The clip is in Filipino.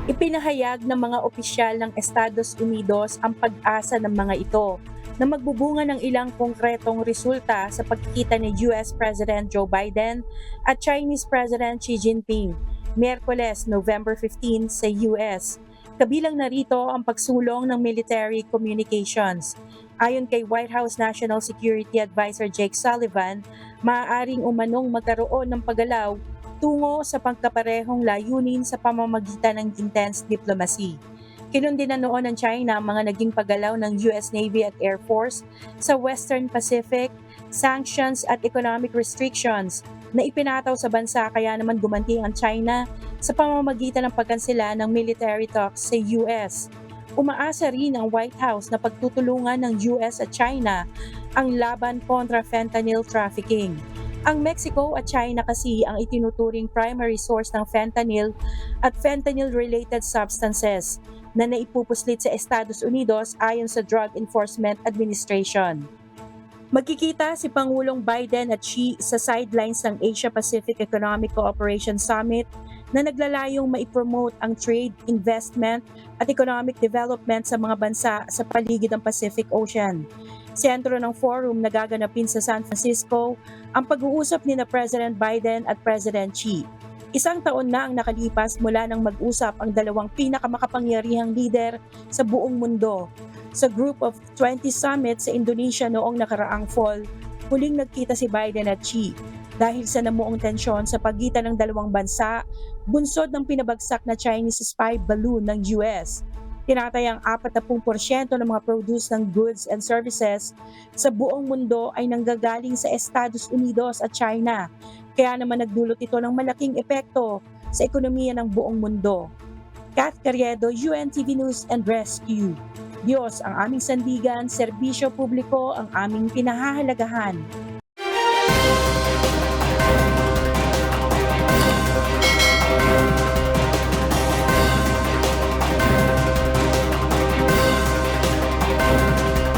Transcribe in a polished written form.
Ipinahayag ng mga opisyal ng Estados Unidos ang pag-asa ng mga ito na magbubunga ng ilang konkretong resulta sa pagkikita ni US President Joe Biden at Chinese President Xi Jinping, Miyerkules, November 15 sa US. Kabilang narito ang pagsulong ng military communications. Ayon kay White House National Security Advisor Jake Sullivan, maaaring umanong magkaroon ng paggalaw tungo sa pagkaparehong layunin sa pamamagitan ng intense diplomacy. Kinundina noon ng China ang mga naging paggalaw ng US Navy at Air Force sa Western Pacific, sanctions at economic restrictions na ipinataw sa bansa, kaya naman gumanti ang China sa pamamagitan ng pagkansela ng military talks sa US. Umaasa rin ang White House na pagtutulungan ng US at China ang laban kontra fentanyl trafficking. Ang Mexico at China kasi ang itinuturing primary source ng fentanyl at fentanyl-related substances na naipupuslit sa Estados Unidos ayon sa Drug Enforcement Administration. Magkikita si Pangulong Biden at Xi sa sidelines ng Asia-Pacific Economic Cooperation Summit na naglalayong maipromote ang trade, investment at economic development sa mga bansa sa paligid ng Pacific Ocean. Sentro ng forum na gaganapin sa San Francisco ang pag-uusap ni President Biden at President Xi. Isang taon na ang nakalipas mula nang mag-usap ang dalawang pinakamakapangyarihang lider sa buong mundo. Sa Group of 20 Summit sa Indonesia noong nakaraang fall, huling nagkita si Biden at Xi. Dahil sa namuong tensyon sa pagitan ng dalawang bansa, bunsod ng pinabagsak na Chinese spy balloon ng US. Tinatayang 40% ng mga produce ng goods and services sa buong mundo ay nanggagaling sa Estados Unidos at China. Kaya naman nagdulot ito ng malaking epekto sa ekonomiya ng buong mundo. Kat Carriedo, UNTV News and Rescue. Diyos ang aming sandigan, serbisyo publiko ang aming pinahahalagahan.